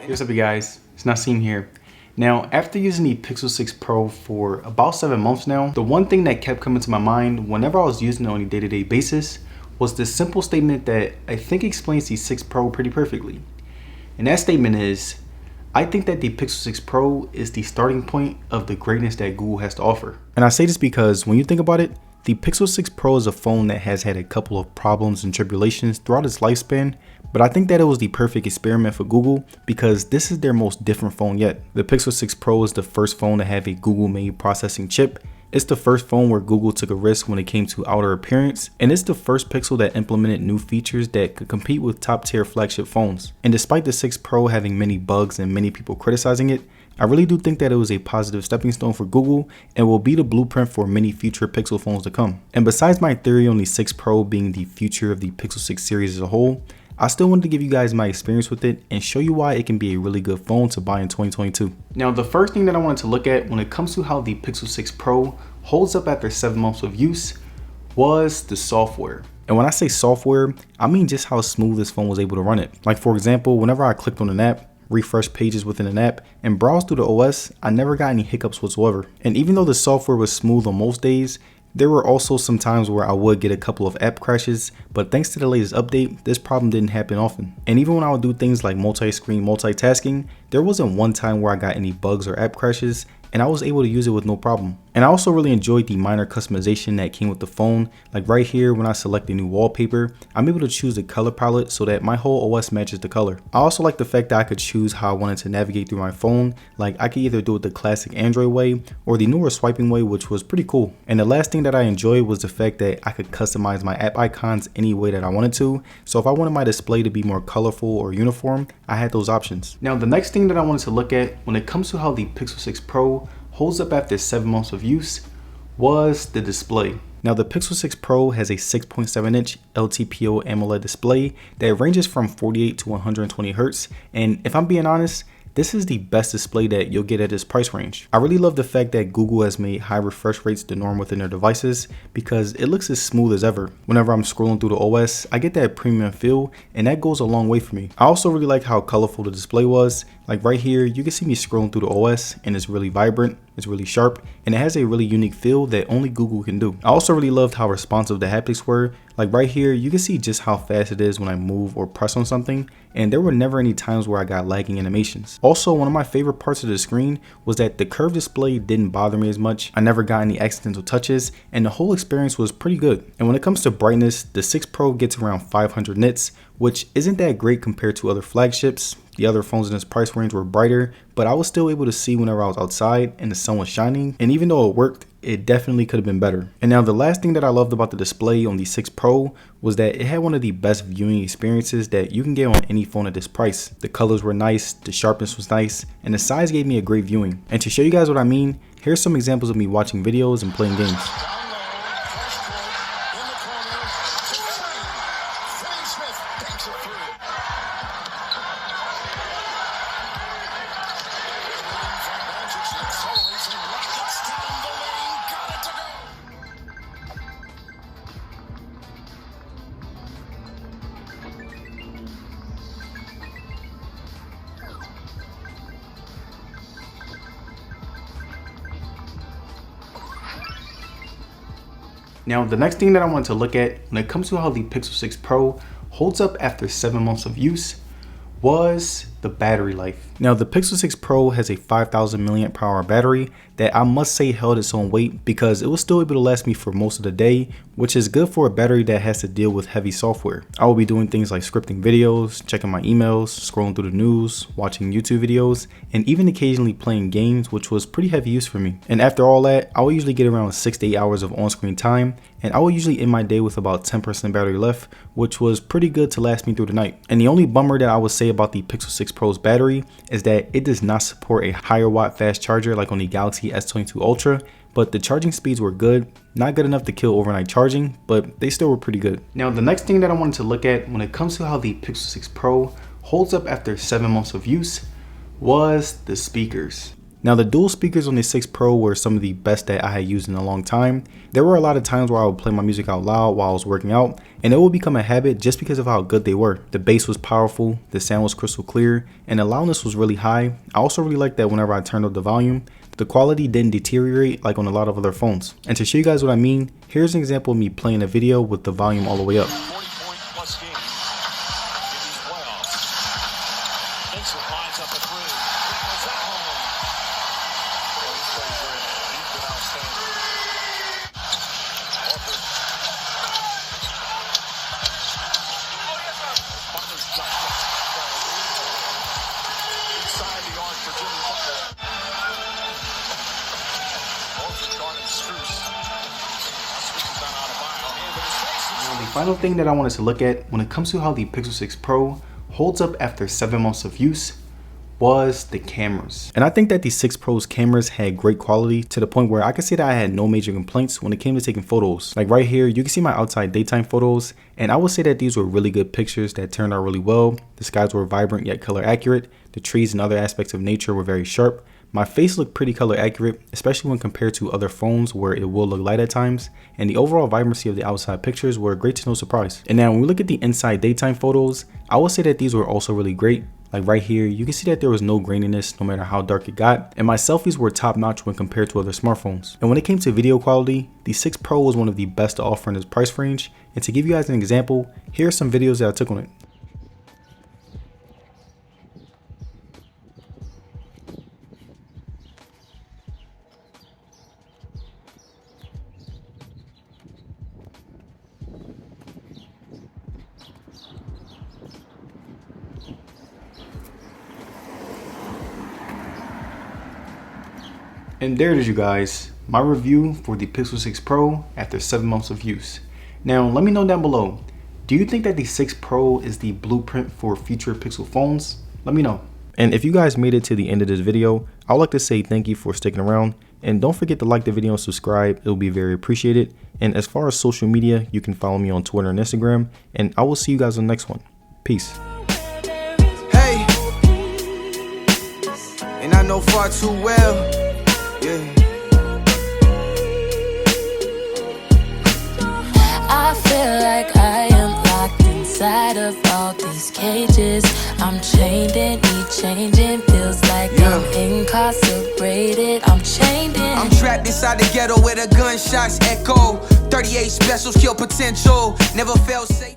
What's up you guys, it's Nasim here. Now, after using the Pixel 6 Pro for about 7 months now, the one thing that kept coming to my mind whenever I was using it on a day-to-day basis was this simple statement that I think explains the 6 Pro pretty perfectly. And that statement is, I think that the Pixel 6 Pro is the starting point of the greatness that Google has to offer. And I say this because when you think about it, the Pixel 6 Pro is a phone that has had a couple of problems and tribulations throughout its lifespan, but I think that it was the perfect experiment for Google because this is their most different phone yet. The Pixel 6 Pro is the first phone to have a Google-made processing chip. It's the first phone where Google took a risk when it came to outer appearance, and it's the first Pixel that implemented new features that could compete with top-tier flagship phones. And despite the 6 Pro having many bugs and many people criticizing it, I really do think that it was a positive stepping stone for Google and will be the blueprint for many future Pixel phones to come. And besides my theory on the 6 Pro being the future of the Pixel 6 series as a whole, I still wanted to give you guys my experience with it and show you why it can be a really good phone to buy in 2022. Now, the first thing that I wanted to look at when it comes to how the Pixel 6 Pro holds up after 7 months of use was the software. And when I say software, I mean just how smooth this phone was able to run it. Like for example, whenever I clicked on an app, refresh pages within an app, and browse through the OS, I never got any hiccups whatsoever. And even though the software was smooth on most days, there were also some times where I would get a couple of app crashes, but thanks to the latest update, this problem didn't happen often. And even when I would do things like multi-screen multitasking, there wasn't one time where I got any bugs or app crashes, and I was able to use it with no problem. And I also really enjoyed the minor customization that came with the phone. Like right here, when I select a new wallpaper, I'm able to choose the color palette so that my whole OS matches the color. I also like the fact that I could choose how I wanted to navigate through my phone. Like I could either do it the classic Android way or the newer swiping way, which was pretty cool. And the last thing that I enjoyed was the fact that I could customize my app icons any way that I wanted to. So if I wanted my display to be more colorful or uniform, I had those options. Now, the next thing that I wanted to look at when it comes to how the Pixel 6 Pro holds up after 7 months of use was the display. Now, the Pixel 6 Pro has a 6.7-inch LTPO AMOLED display that ranges from 48 to 120 Hz, and if I'm being honest, this is the best display that you'll get at this price range. I really love the fact that Google has made high refresh rates the norm within their devices because it looks as smooth as ever. Whenever I'm scrolling through the OS, I get that premium feel, and that goes a long way for me. I also really like how colorful the display was. Like right here, you can see me scrolling through the OS and it's really vibrant, it's really sharp, and it has a really unique feel that only Google can do. I also really loved how responsive the haptics were. Like right here, you can see just how fast it is when I move or press on something, and there were never any times where I got lagging animations. Also, one of my favorite parts of the screen was that the curved display didn't bother me as much. I never got any accidental touches, and the whole experience was pretty good. And when it comes to brightness, the 6 Pro gets around 500 nits, which isn't that great compared to other flagships. The other phones in this price range were brighter, but I was still able to see whenever I was outside and the sun was shining. And even though it worked, it definitely could have been better. And now the last thing that I loved about the display on the 6 Pro was that it had one of the best viewing experiences that you can get on any phone at this price. The colors were nice, the sharpness was nice, and the size gave me a great viewing. And to show you guys what I mean, here's some examples of me watching videos and playing games. Now, the next thing that I want to look at when it comes to how the Pixel 6 Pro holds up after 7 months of use was the battery life. Now, the Pixel 6 Pro has a 5000 milliamp hour battery that I must say held its own weight because it was still able to last me for most of the day, which is good for a battery that has to deal with heavy software. I will be doing things like scripting videos, checking my emails, scrolling through the news, watching YouTube videos, and even occasionally playing games, which was pretty heavy use for me. And after all that, I will usually get around 6 to 8 hours of on-screen time, and I will usually end my day with about 10% battery left, which was pretty good to last me through the night. And the only bummer that I would say about the Pixel 6 Pro's battery is that it does not support a higher watt fast charger like on the Galaxy S22 Ultra, but the charging speeds were good. Not good enough to kill overnight charging, but they still were pretty good. Now, the next thing that I wanted to look at when it comes to how the Pixel 6 Pro holds up after 7 months of use was the speakers. Now the dual speakers on the 6 Pro were some of the best that I had used in a long time. There were a lot of times where I would play my music out loud while I was working out, and it would become a habit just because of how good they were. The bass was powerful, the sound was crystal clear, and the loudness was really high. I also really liked that whenever I turned up the volume, the quality didn't deteriorate like on a lot of other phones. And to show you guys what I mean, here's an example of me playing a video with the volume all the way up. The final thing that I wanted to look at when it comes to how the Pixel 6 Pro holds up after 7 months of use was the cameras. And I think that the 6 Pro's cameras had great quality to the point where I can say that I had no major complaints when it came to taking photos. Like right here, you can see my outside daytime photos, and I would say that these were really good pictures that turned out really well. The skies were vibrant yet color accurate. The trees and other aspects of nature were very sharp. My face looked pretty color accurate, especially when compared to other phones where it will look light at times, and the overall vibrancy of the outside pictures were great to no surprise. And now when we look at the inside daytime photos, I would say that these were also really great. Like right here, you can see that there was no graininess no matter how dark it got, and my selfies were top notch when compared to other smartphones. And when it came to video quality, the 6 Pro was one of the best to offer in its price range, and to give you guys an example, here are some videos that I took on it. And there it is, you guys, my review for the Pixel 6 Pro after 7 months of use. Now let me know down below, do you think that the 6 Pro is the blueprint for future Pixel phones? Let me know. And if you guys made it to the end of this video, I'd like to say thank you for sticking around, and don't forget to like the video and subscribe. It'll be very appreciated. And as far as social media, you can follow me on Twitter and Instagram, and I will see you guys on the next one. Peace. Hey, and I know far too well. Yeah. I feel like I am locked inside of all these cages. I'm chained and each changing feels like I'm incarcerated. I'm chained in. I'm trapped inside the ghetto where the gunshots echo. 38 specials kill potential. Never felt safe.